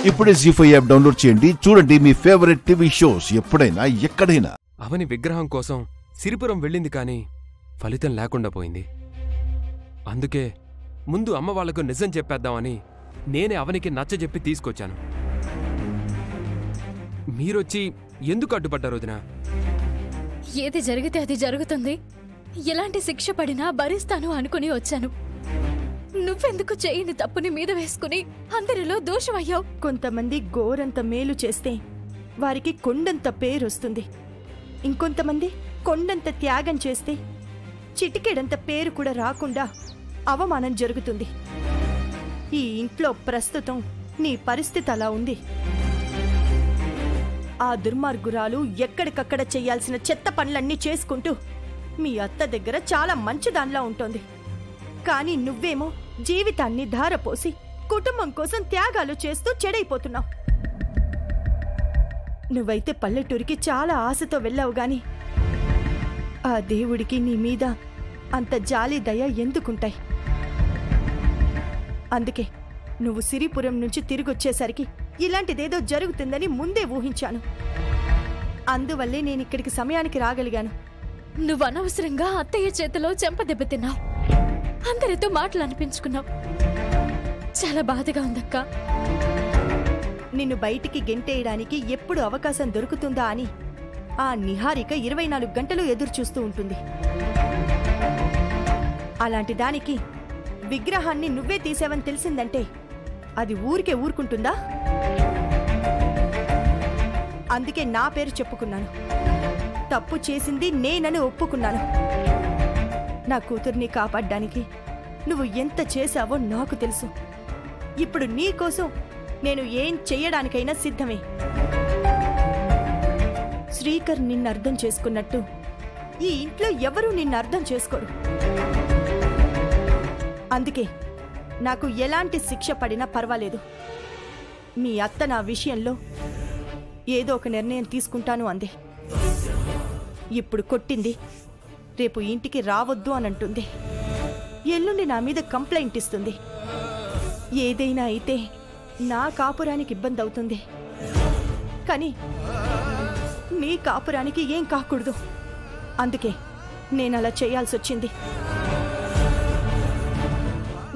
ఇప్పుడే జీ5 app download చేయండి. చూడండి మీ ఫేవరెట్ టీవీ షోస్ ఎప్పుడైనా ఎక్కడైనా. అవని విగ్రహం కోసం సిరిపురం వెళ్ళింది కానీ ఫలితం లేకుండా పోయింది. అందుకే ముందు అమ్మ వాళ్లకు నిజం చెప్పేద్దామని నేనే అవనికి నచ్చజెప్పి తీసుకొచ్చాను. మీరొచ్చి ఎందుకు అడ్డుపడ్డారు వదినా? ఏది జరిగితే అది జరుగుతుంది, ఎలాంటి శిక్ష పడినా భరిస్తాను అనుకుని వచ్చాను. నువ్వెందుకు చేయని తప్పుని మీద వేసుకుని అందరిలో దోషమయ్యావు? కొంతమంది గోరంత మేలు చేస్తే వారికి కొండంత పేరొస్తుంది. ఇంకొంతమంది కొండంత త్యాగం చేస్తే చిటికెడంత పేరు కూడా రాకుండా అవమానం జరుగుతుంది. ఈ ఇంట్లో ప్రస్తుతం నీ పరిస్థితి అలా ఉంది. ఆ దుర్మార్గురాలు ఎక్కడికక్కడ చెయ్యాల్సిన చెత్త పనులన్నీ చేసుకుంటూ మీ అత్త దగ్గర చాలా మంచిదాన్లా ఉంటుంది. కానీ నువ్వేమో జీవితాన్ని ధారపోసి కుటుంబం కోసం త్యాగాలు చేస్తూ చెడైపోతున్నావు. నువ్వైతే పల్లెటూరికి చాలా ఆశతో వెళ్ళావు గాని ఆ దేవుడికి నీ మీద అంత జాలి దయ ఎందుకుంటాయి? అందుకే నువ్వు సిరిపురం నుంచి తిరిగొచ్చేసరికి ఇలాంటిదేదో జరుగుతుందని ముందే ఊహించాను. అందువల్లే నేనిక్కడికి సమయానికి రాగలిగాను. నువ్వు అనవసరంగా అత్తయ్య చేతిలో చెంపదెబ్బతిన్నావు, అందరితో మాటలు అనిపించుకున్నావు. చాలా బాధగా ఉందక్క. నిన్ను బయటికి గెంటేయడానికి ఎప్పుడు అవకాశం దొరుకుతుందా అని ఆ నిహారిక 24 గంటలు ఎదురుచూస్తూ ఉంటుంది. అలాంటి దానికి విగ్రహాన్ని నువ్వే తీసావని తెలిసిందంటే అది ఊరికే ఊరుకుంటుందా? అందుకే నా పేరు చెప్పుకున్నాను. తప్పు చేసింది నేనని ఒప్పుకున్నాను. నా కూతుర్ని కాపాడ్డానికి నువ్వు ఎంత చేశావో నాకు తెలుసు. ఇప్పుడు నీకోసం నేను ఏం చెయ్యడానికైనా సిద్ధమే. శ్రీకర్ నిన్ను అర్థం చేసుకున్నట్టు ఈ ఇంట్లో ఎవరూ నిన్ను అర్థం చేసుకోరు. అందుకే నాకు ఎలాంటి శిక్ష పడినా పర్వాలేదు. మీ అత్త నా విషయంలో ఏదో ఒక నిర్ణయం తీసుకుంటాను అంది. ఇప్పుడు కొట్టింది, రేపు ఇంటికి రావద్దు అని అంటుంది. ఎల్లుండి నా మీద కంప్లైంట్ ఇస్తుంది. ఏదైనా అయితే నా కాపురానికి ఇబ్బంది అవుతుంది, కానీ నీ కాపురానికి ఏం కాకూడదు. అందుకే నేను అలా చేయాల్సి వచ్చింది.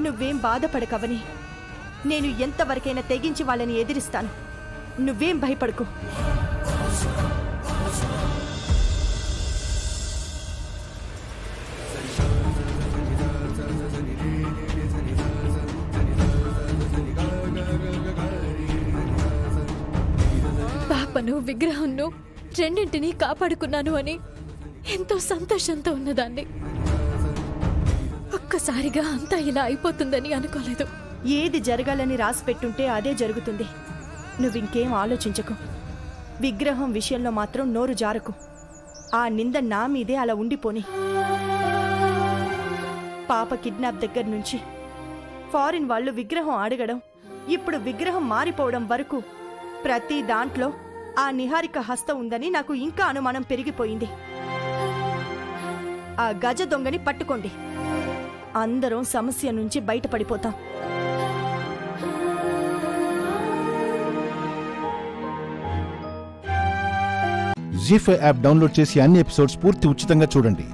నువ్వేం బాధపడకవని నేను ఎంతవరకైనా తెగించి వాళ్ళని ఎదిరిస్తాను. నువ్వేం భయపడకు. పాపను విగ్రహంను రెండింటినీ కాపాడుకున్నాను అని ఎంతో సంతోషంతో ఉన్నదాన్ని. ఒక్కసారిగా అంతా ఇలా అయిపోతుందని అనుకోలేదు. ఏది జరగాలని రాసి పెట్టుంటే అదే జరుగుతుంది. నువ్వింకేం ఆలోచించకు. విగ్రహం విషయంలో మాత్రం నోరు జారకు. ఆ నింద నా మీదే అలా ఉండిపోని. పాప కిడ్నాప్ దగ్గర నుంచి ఫారిన్ వాళ్ళు విగ్రహం అడగడం, ఇప్పుడు విగ్రహం మారిపోవడం వరకు ప్రతి దాంట్లో ఆ నిహారిక హస్తం ఉందని నాకు ఇంకా అనుమానం పెరిగిపోయింది. ఆ గజ దొంగని పట్టుకోండి. అందరం సమస్య నుంచి బయటపడిపోతాం. జీ5 యాప్ డౌన్లోడ్ చేసి అన్ని ఎపిసోడ్స్ పూర్తి ఉచితంగా చూడండి.